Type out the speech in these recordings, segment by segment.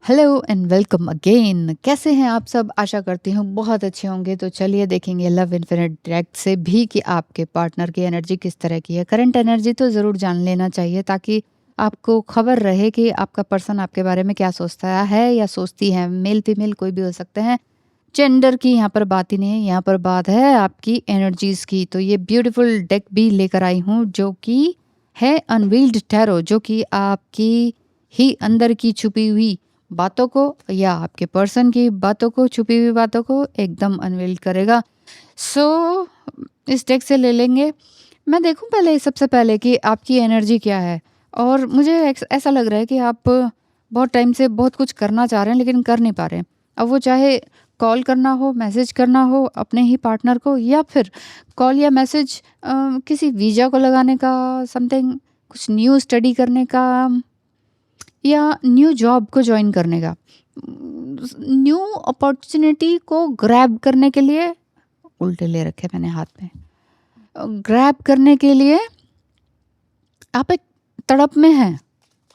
Hello and welcome again. कैसे हैं आप सब? आशा करती हूँ बहुत अच्छे होंगे। तो चलिए देखेंगे लव इन्फिनिट डायरेक्ट से भी कि आपके पार्टनर की एनर्जी किस तरह की है। करंट एनर्जी तो ज़रूर जान लेना चाहिए ताकि आपको खबर रहे कि आपका पर्सन आपके बारे में क्या सोचता है या सोचती है। मेल फीमेल कोई भी हो सकते हैं। जेंडर की यहाँ पर बात ही नहीं है, यहाँ पर बात है आपकी एनर्जीज की। तो ये ब्यूटीफुल डेक भी लेकर आई हूँ जो कि है अनवील्ड टैरो, जो कि आपकी ही अंदर की छुपी हुई बातों को या आपके पर्सन की बातों को, छुपी हुई बातों को एकदम अनवील करेगा। सो इस डेक से ले लेंगे। मैं देखूं पहले, सबसे पहले कि आपकी एनर्जी क्या है। और मुझे ऐसा लग रहा है कि आप बहुत टाइम से बहुत कुछ करना चाह रहे हैं लेकिन कर नहीं पा रहे हैं। अब वो चाहे कॉल करना हो, मैसेज करना हो अपने ही पार्टनर को, या फिर कॉल या मैसेज किसी वीज़ा को लगाने का, समथिंग कुछ न्यू स्टडी करने का, या न्यू जॉब को ज्वाइन करने का, न्यू अपॉर्चुनिटी को ग्रैब करने के लिए। उल्टे ले रखे मैंने हाथ में। ग्रैब करने के लिए आप एक तड़प में हैं,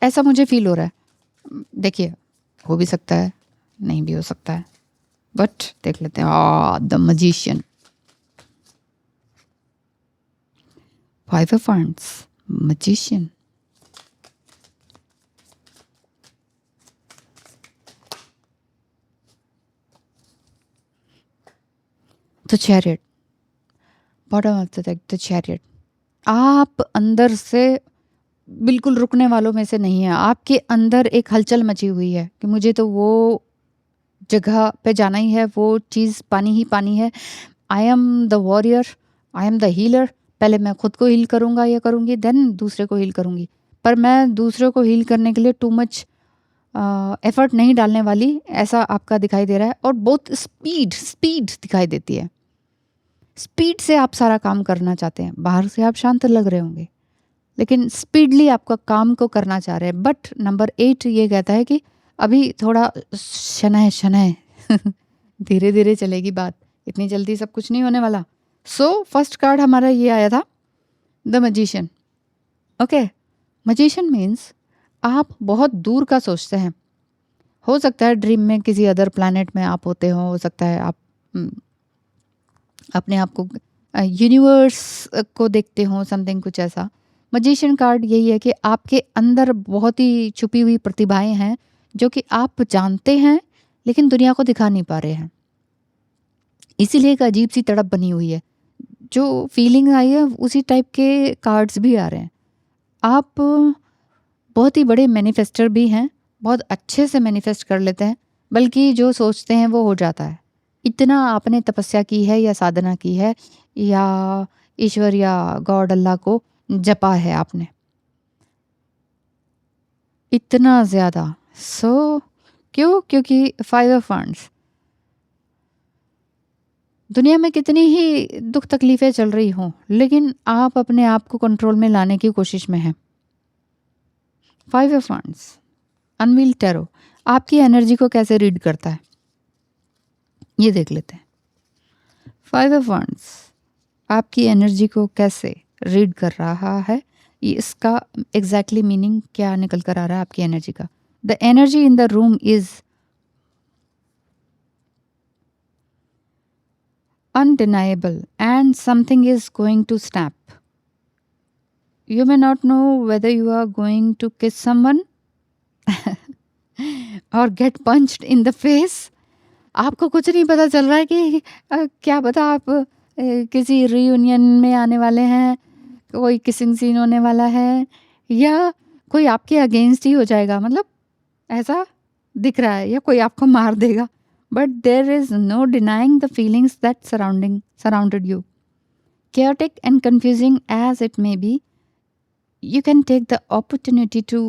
ऐसा मुझे फील हो रहा है। देखिए, हो भी सकता है, नहीं भी हो सकता है, बट देख लेते हैं। The magician, 5 of wands, magician, the chariot, bottom of the deck, the chariot. आप अंदर से बिल्कुल रुकने वालों में से नहीं है। आपके अंदर एक हलचल मची हुई है कि मुझे तो वो जगह पे जाना ही है, वो चीज़ पानी ही पानी है। I am the warrior, I am the healer. पहले मैं खुद को हील करूँगा या करूँगी, देन दूसरे को हील करूँगी। पर मैं दूसरे को हील करने के लिए टू मच एफर्ट नहीं डालने वाली, ऐसा आपका दिखाई दे रहा है। और बहुत स्पीड स्पीड दिखाई देती है। स्पीड से आप सारा काम करना चाहते हैं। बाहर से आप शांत लग रहे होंगे लेकिन स्पीडली आपका काम को करना चाह रहे हैं। बट नंबर 8 ये कहता है कि अभी थोड़ा शनय शनय धीरे धीरे चलेगी बात, इतनी जल्दी सब कुछ नहीं होने वाला। सो फर्स्ट कार्ड हमारा ये आया था, the magician. Okay, magician means आप बहुत दूर का सोचते हैं। हो सकता है ड्रीम में किसी अदर प्लैनेट में आप होते हो सकता है आप अपने आप को यूनिवर्स को देखते हो, समथिंग कुछ ऐसा। मजिशियन कार्ड यही है कि आपके अंदर बहुत ही छुपी हुई प्रतिभाएं हैं जो कि आप जानते हैं लेकिन दुनिया को दिखा नहीं पा रहे हैं। इसीलिए एक अजीब सी तड़प बनी हुई है। जो फीलिंग आई है उसी टाइप के कार्ड्स भी आ रहे हैं। आप बहुत ही बड़े मैनिफेस्टर भी हैं, बहुत अच्छे से मैनिफेस्ट कर लेते हैं, बल्कि जो सोचते हैं वो हो जाता है। इतना आपने तपस्या की है या साधना की है या ईश्वर या गॉड अल्लाह को जपा है आपने, इतना ज़्यादा। सो क्यों? क्योंकि 5 ऑफ वांड्स, दुनिया में कितनी ही दुख तकलीफ़ें चल रही हों लेकिन आप अपने आप को कंट्रोल में लाने की कोशिश में हैं। 5 ऑफ वांड्स, अनवील टैरो आपकी एनर्जी को कैसे रीड करता है ये देख लेते हैं। 5 ऑफ वांड्स आपकी एनर्जी को कैसे रीड कर रहा है, ये इसका एग्जैक्टली मीनिंग क्या निकल कर आ रहा है आपकी एनर्जी का। The energy in the room is undeniable and something is going to snap. You may not know whether you are going to kiss someone or get punched in the face. आपको कुछ नहीं पता चल रहा है कि क्या पता आप किसी रियूनियन में आने वाले हैं, कोई किसिंग सीन होने वाला है, या कोई आपके अगेंस्ट ही हो जाएगा, मतलब ऐसा दिख रहा है, या कोई आपको मार देगा। But there is no denying the feelings that surrounded you. chaotic and confusing as it may be, you can take the opportunity to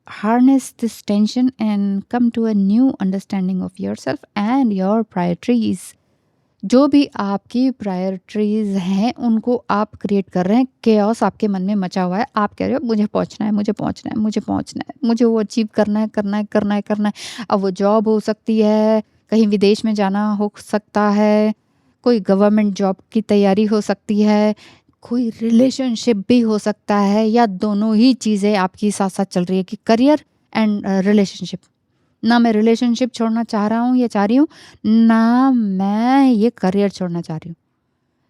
harness this tension and come to a new understanding of yourself and your priorities. जो भी आपकी priorities हैं उनको आप create कर रहे हैं। Chaos आपके मन में मचा हुआ है। आप कह रहे हो मुझे पहुंचना है, मुझे पहुंचना है, मुझे पहुंचना है, मुझे वो अचीव करना है, करना है, करना है, करना है। अब वो जॉब हो सकती है, कहीं विदेश में जाना हो सकता है, कोई गवर्नमेंट जॉब की तैयारी हो सकती है, कोई रिलेशनशिप भी हो सकता है, या दोनों ही चीज़ें आपकी साथ साथ चल रही है कि करियर एंड रिलेशनशिप। ना मैं रिलेशनशिप छोड़ना चाह रहा हूँ या चाह रही हूँ, ना मैं ये करियर छोड़ना चाह रही हूँ।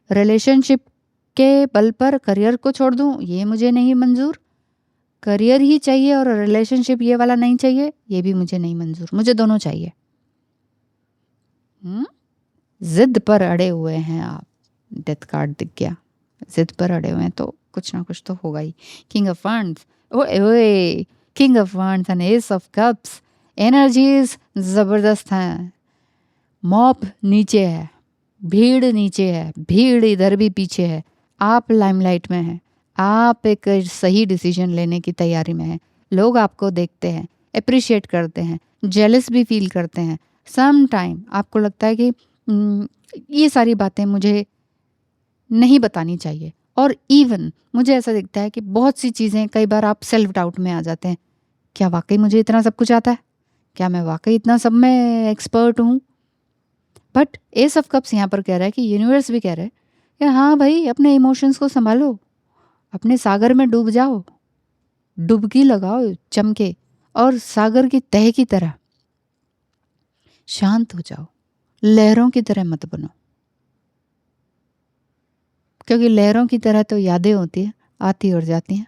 रिलेशनशिप के बल पर करियर को छोड़ दूँ, ये मुझे नहीं मंज़ूर। करियर ही चाहिए और रिलेशनशिप ये वाला नहीं चाहिए, ये भी मुझे नहीं मंज़ूर। मुझे दोनों चाहिए। हुँ? ज़िद पर अड़े हुए हैं आप। डेथ कार्ड दिख गया। ज़िद पर अड़े हुए हैं तो कुछ ना कुछ तो होगा ही। किंग ऑफ वंड्स, ओए ओए! King of wands and S of cups. Energies ज़बरदस्त हैं। मॉब नीचे है, भीड़ नीचे है, भीड़ इधर भी पीछे है। आप लाइमलाइट में हैं। आप एक सही डिसीजन लेने की तैयारी में हैं। लोग आपको देखते हैं, एप्रिशिएट करते हैं, जेलस भी फील करते हैं। सम टाइम आपको लगता है कि ये सारी बातें मुझे नहीं बतानी चाहिए। और इवन मुझे ऐसा दिखता है कि बहुत सी चीज़ें कई बार आप सेल्फ डाउट में आ जाते हैं। क्या वाक़ई मुझे इतना सब कुछ आता है? क्या मैं वाक़ई इतना सब में एक्सपर्ट हूँ? बट एस ऑफ कप्स यहाँ पर कह रहा है कि यूनिवर्स भी कह रहा है कि हाँ भाई, अपने इमोशंस को संभालो, अपने सागर में डूब जाओ, डुबकी लगाओ चमके, और सागर की तह की तरह शांत हो जाओ। लहरों की तरह मत बनो, क्योंकि लहरों की तरह तो यादें होती हैं, आती और जाती हैं।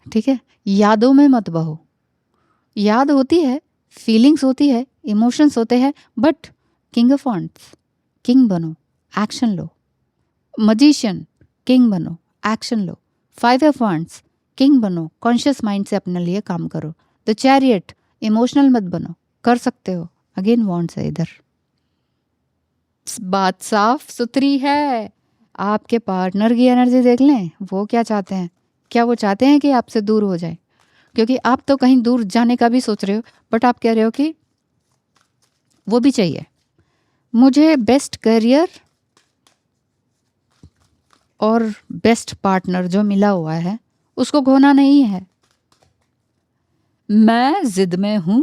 ठीक है, यादों में मत बहो। याद होती है, फीलिंग्स होती है, इमोशंस होते हैं, but king of wands, king बनो, एक्शन लो। मजिशियन, किंग बनो, action low. Five of wands, king बनो, कॉन्शियस माइंड से अपने लिए काम करो। द चैरियट, इमोशनल मत बनो, कर सकते हो। अगेन वॉन्ड्स है इधर। बात साफ सुथरी है। आपके पार्टनर की एनर्जी देख लें, वो क्या चाहते हैं। क्या वो चाहते हैं कि आपसे दूर हो जाए? क्योंकि आप तो कहीं दूर जाने का भी सोच रहे हो, बट आप कह रहे हो कि वो भी चाहिए मुझे बेस्ट करियर और बेस्ट पार्टनर जो मिला हुआ है उसको खोना नहीं है। मैं जिद में हूं।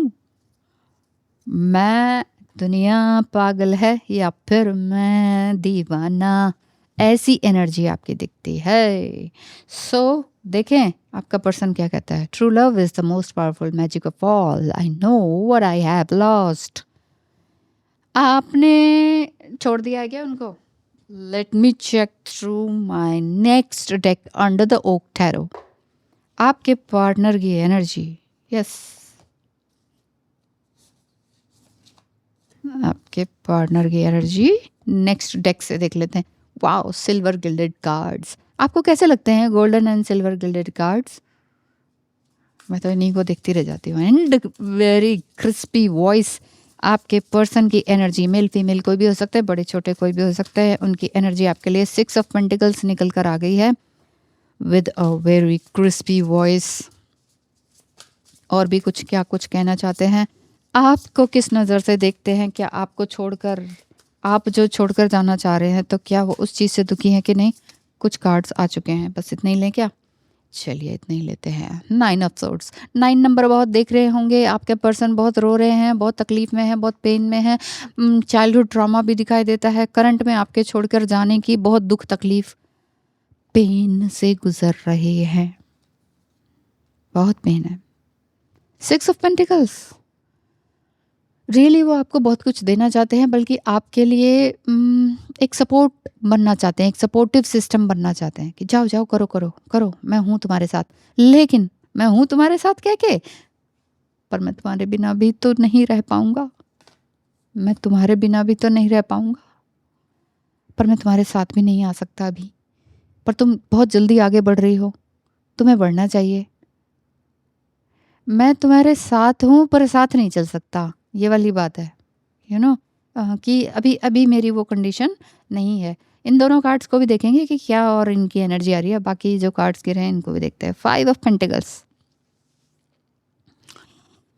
मैं, दुनिया पागल है या फिर मैं दीवाना, ऐसी एनर्जी आपकी दिखती है। सो देखें आपका पर्सन क्या कहता है। True love is the most powerful magic of all. I know what I have lost. आपने छोड़ दिया है क्या उनको? Let me check through my next deck under the oak tarot. आपके पार्टनर की एनर्जी, यस, आपके पार्टनर की एनर्जी नेक्स्ट डेक से देख लेते हैं। Wow, silver gilded cards. आपको कैसे लगते हैं golden and silver gilded cards? मैं तो इन्हीं को देखती रह जाती हूँ। And very crispy voice. आपके पर्सन की एनर्जी, मेल फीमेल कोई भी हो सकता है, बड़े छोटे कोई भी हो सकते हैं, उनकी एनर्जी आपके लिए 6 ऑफ पेंटिकल्स निकल कर आ गई है with a very crispy voice. और भी कुछ, क्या कुछ कहना चाहते हैं? आपको किस नज़र से देखते हैं? क्या आपको छोड़कर, आप जो छोड़कर जाना चाह रहे हैं, तो क्या वो उस चीज़ से दुखी हैं कि नहीं? कुछ कार्ड्स आ चुके हैं, बस इतने ही लें क्या? चलिए इतने ही लेते हैं। 9 ऑफ सोर्ड्स। 9 नंबर बहुत देख रहे होंगे। आपके पर्सन बहुत रो रहे हैं, बहुत तकलीफ में है, बहुत पेन में है। चाइल्डहुड ट्रॉमा भी दिखाई देता है। करंट में आपके छोड़कर जाने की बहुत दुख, तकलीफ, पेन से गुजर रहे हैं। बहुत पेन है। 6 ऑफ पेंटिकल्स, रियली वो आपको बहुत कुछ देना चाहते हैं, बल्कि आपके लिए एक सपोर्ट बनना चाहते हैं, एक सपोर्टिव सिस्टम बनना चाहते हैं कि जाओ जाओ, करो करो करो, मैं हूँ तुम्हारे साथ। लेकिन मैं हूँ तुम्हारे साथ कह के, पर मैं तुम्हारे बिना भी तो नहीं रह पाऊंगा। मैं तुम्हारे बिना भी तो नहीं रह पाऊंगा, पर मैं तुम्हारे साथ भी नहीं आ सकता अभी। पर तुम बहुत जल्दी आगे बढ़ रही हो, तुम्हें बढ़ना चाहिए। मैं तुम्हारे साथ हूँ पर साथ नहीं चल सकता, ये वाली बात है। यू नो कि अभी अभी मेरी वो कंडीशन नहीं है। इन दोनों कार्ड्स को भी देखेंगे कि क्या और इनकी एनर्जी आ रही है। बाकी जो कार्ड्स गिरे हैं इनको भी देखते हैं। 5 of pentacles,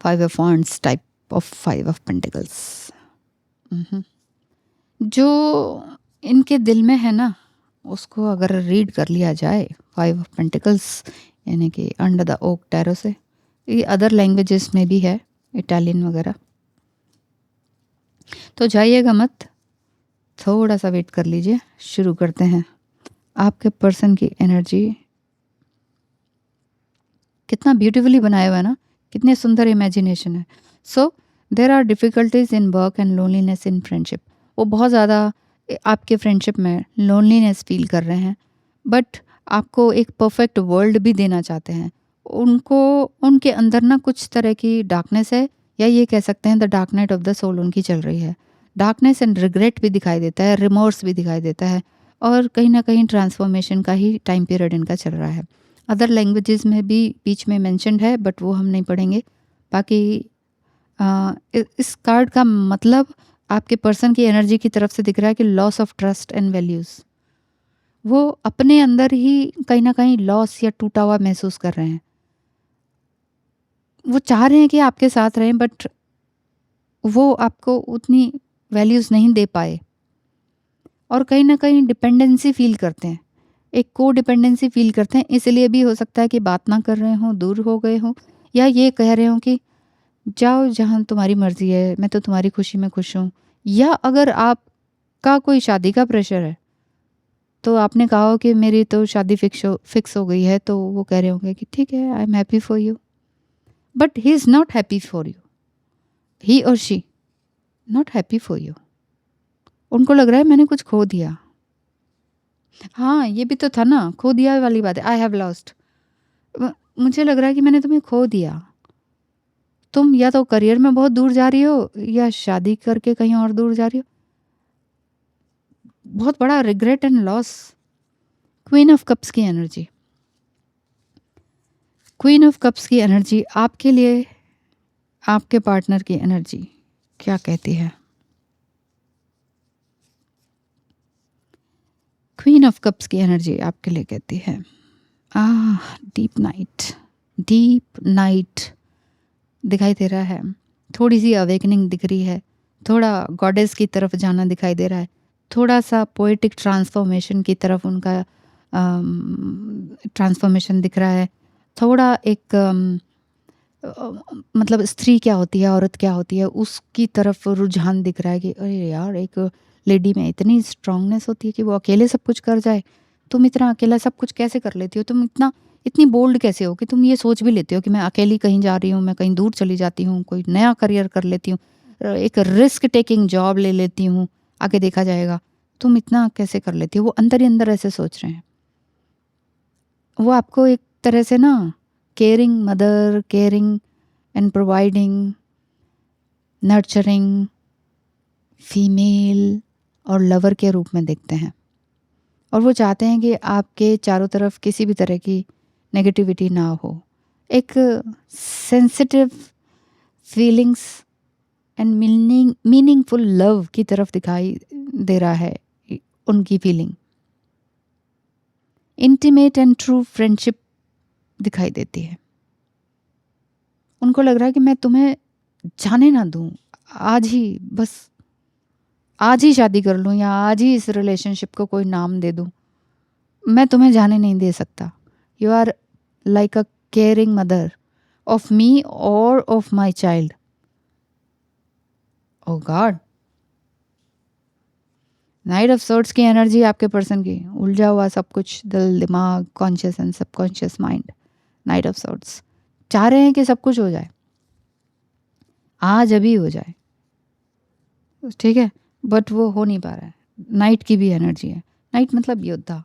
5 of wands type of 5 of pentacles. जो इनके दिल में है ना, उसको अगर रीड कर लिया जाए 5 ऑफ पेंटिकल्स, यानी कि अंडर द ओक टैरो से, ये अदर लैंग्वेजेस में भी है, इटालियन वगैरह, तो जाइएगा मत, थोड़ा सा वेट कर लीजिए। शुरू करते हैं। आपके पर्सन की एनर्जी कितना ब्यूटीफुली बनाया हुआ है ना, कितने सुंदर इमेजिनेशन है। So there are difficulties in work and loneliness in friendship. वो बहुत ज़्यादा आपके फ्रेंडशिप में लोनलीनेस फ़ील कर रहे हैं, बट आपको एक परफेक्ट वर्ल्ड भी देना चाहते हैं। उनको उनके अंदर ना कुछ तरह की डार्कनेस है, या ये कह सकते हैं the dark night of the soul उनकी चल रही है। डार्कनेस एंड रिग्रेट भी दिखाई देता है, रिमोर्स भी दिखाई देता है, और कहीं न कहीं ट्रांसफॉर्मेशन का ही टाइम पीरियड इनका चल रहा है। अदर लैंग्वेजेज़ में भी बीच में मेंशन्ड है, बट वो हम नहीं पढ़ेंगे। बाकी इस कार्ड का मतलब आपके पर्सन की एनर्जी की तरफ से दिख रहा है कि loss of trust and values. वो अपने अंदर ही कहीं न कहीं लॉस या टूटा हुआ महसूस कर रहे हैं। वो चाह रहे हैं कि आपके साथ रहें, बट वो आपको उतनी वैल्यूज़ नहीं दे पाए, और कहीं न कहीं डिपेंडेंसी फ़ील करते हैं। एक को-डिपेंडेंसी फ़ील करते हैं, इसलिए भी हो सकता है कि बात ना कर रहे हों, दूर हो गए हों, या ये कह रहे हों कि जाओ जहाँ तुम्हारी मर्ज़ी है, मैं तो तुम्हारी खुशी में खुश हूँ। या अगर आपका कोई शादी का प्रेशर है, तो आपने कहा हो कि मेरी तो शादी फिक्स हो गई है, तो वो कह रहे होंगे कि ठीक है, I am happy for you. But he is not happy for you. He और she not happy for you. उनको लग रहा है मैंने कुछ खो दिया। हाँ, ये भी तो था ना, खो दिया वाली बात है, आई हैव लॉस्ट। मुझे लग रहा है कि मैंने तुम्हें खो दिया। तुम या तो करियर में बहुत दूर जा रही हो, या शादी करके कहीं और दूर जा रही हो। बहुत बड़ा regret and loss. Queen of cups की एनर्जी। क्वीन ऑफ कप्स की एनर्जी आपके लिए, आपके पार्टनर की एनर्जी क्या कहती है? क्वीन ऑफ कप्स की एनर्जी आपके लिए कहती है, डीप नाइट। डीप नाइट दिखाई दे रहा है। थोड़ी सी अवेकनिंग दिख रही है, थोड़ा गॉडेस की तरफ जाना दिखाई दे रहा है, थोड़ा सा पोएटिक ट्रांसफॉर्मेशन की तरफ उनका ट्रांसफॉर्मेशन दिख रहा है। थोड़ा एक मतलब स्त्री क्या होती है, औरत क्या होती है, उसकी तरफ रुझान दिख रहा है कि अरे यार, एक लेडी में इतनी स्ट्रांगनेस होती है कि वो अकेले सब कुछ कर जाए। तुम इतना अकेला सब कुछ कैसे कर लेती हो? तुम इतनी बोल्ड कैसे हो कि तुम ये सोच भी लेती हो कि मैं अकेली कहीं जा रही हूँ, मैं कहीं दूर चली जाती हूँ, कोई नया करियर कर लेती हूँ, एक रिस्क टेकिंग जॉब ले लेती हूँ, आगे देखा जाएगा। तुम इतना कैसे कर लेती हो? वो अंदर ही अंदर ऐसे सोच रहे हैं। वो आपको एक तरह से ना caring mother, caring and providing, nurturing female और लवर के रूप में देखते हैं, और वो चाहते हैं कि आपके चारों तरफ किसी भी तरह की नेगेटिविटी ना हो। एक sensitive feelings and meaningful love की तरफ दिखाई दे रहा है उनकी feeling. Intimate and true friendship दिखाई देती है। उनको लग रहा है कि मैं तुम्हें जाने ना दूं, आज ही, बस आज ही शादी कर लूं, या आज ही इस रिलेशनशिप को कोई नाम दे दूं, मैं तुम्हें जाने नहीं दे सकता। You are like a caring mother of me और of my child. Oh God. Knight of swords की एनर्जी आपके पर्सन की, उलझा हुआ सब कुछ, दिल, दिमाग, conscious and subconscious mind. Knight of swords चाह रहे हैं कि सब कुछ हो जाए, आज अभी हो जाए, ठीक है, बट वो हो नहीं पा रहा है। नाइट की भी एनर्जी है। नाइट मतलब योद्धा।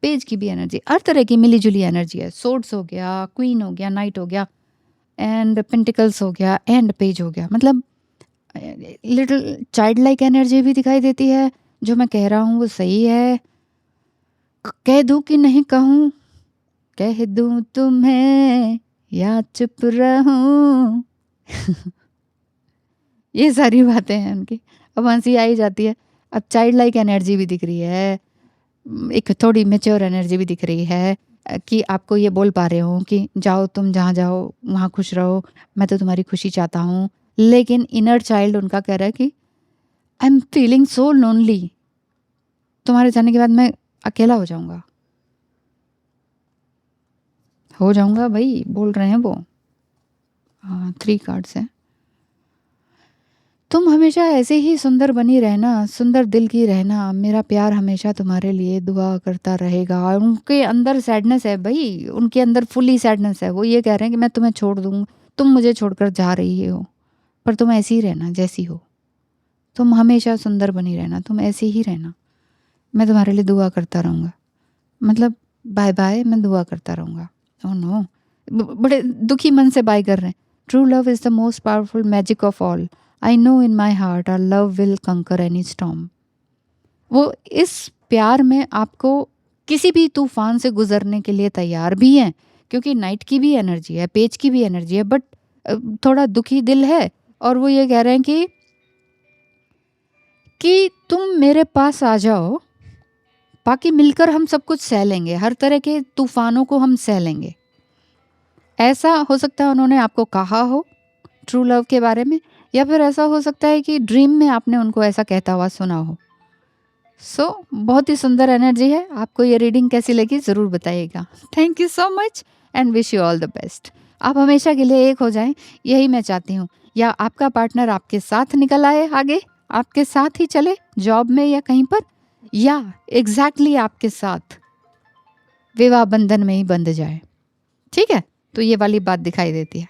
पेज की भी एनर्जी, हर तरह की मिली जुली एनर्जी है। सोर्ड्स हो गया, क्वीन हो गया, नाइट हो गया, एंड पेंटिकल्स हो गया, एंड पेज हो गया। मतलब लिटिल चाइल्ड लाइक एनर्जी भी दिखाई देती है। जो मैं कह रहा हूँ वो सही है, कह दूँ कि नहीं कहूँ, कह दूँ तुम्हें या चुप रहूँ। ये सारी बातें हैं उनकी। अब हंसी आ ही जाती है। अब चाइल्ड लाइक एनर्जी भी दिख रही है, एक थोड़ी मेच्योर एनर्जी भी दिख रही है, कि आपको ये बोल पा रहे हो कि जाओ, तुम जहाँ जाओ वहाँ खुश रहो, मैं तो तुम्हारी खुशी चाहता हूँ। लेकिन इनर चाइल्ड उनका कह रहा है कि I am feeling so lonely, तुम्हारे जाने के बाद मैं अकेला हो जाऊंगा भाई, बोल रहे हैं वो। हाँ, 3 कार्ड्स हैं। तुम हमेशा ऐसे ही सुंदर बनी रहना, सुंदर दिल की रहना, मेरा प्यार हमेशा तुम्हारे लिए दुआ करता रहेगा। और उनके अंदर सैडनेस है भाई, उनके अंदर फुली सैडनेस है। वो ये कह रहे हैं कि मैं तुम्हें छोड़ दूँ, तुम मुझे छोड़कर जा रही हो, पर तुम ऐसी ही रहना जैसी हो, तुम हमेशा सुंदर बनी रहना, तुम ऐसी ही रहना, मैं तुम्हारे लिए दुआ करता रहूँगा, मतलब बाय बाय, मैं दुआ करता रहूँगा। ओह नो, बड़े दुखी मन से बाय कर रहे हैं। True love is the most powerful magic of all, I know in my heart our love will conquer any storm. वो इस प्यार में आपको किसी भी तूफान से गुजरने के लिए तैयार भी हैं, क्योंकि नाइट की भी एनर्जी है, पेज की भी एनर्जी है, बट थोड़ा दुखी दिल है, और वो ये कह रहे हैं कि तुम मेरे पास आ जाओ, बाकी मिलकर हम सब कुछ सह लेंगे, हर तरह के तूफानों को हम सह लेंगे। ऐसा हो सकता है उन्होंने आपको कहा हो ट्रू लव के बारे में, या फिर ऐसा हो सकता है कि ड्रीम में आपने उनको ऐसा कहता हुआ सुना हो। बहुत ही सुंदर एनर्जी है। आपको ये रीडिंग कैसी लगी ज़रूर बताइएगा। Thank you so much and wish you all the best. आप हमेशा के लिए एक हो जाएं, यही मैं चाहती हूँ। या आपका पार्टनर आपके साथ निकल आए आगे, आपके साथ ही चले जॉब में या कहीं पर, या एग्जैक्टली आपके साथ विवाह बंधन में ही बंध जाए। ठीक है, तो ये वाली बात दिखाई देती है।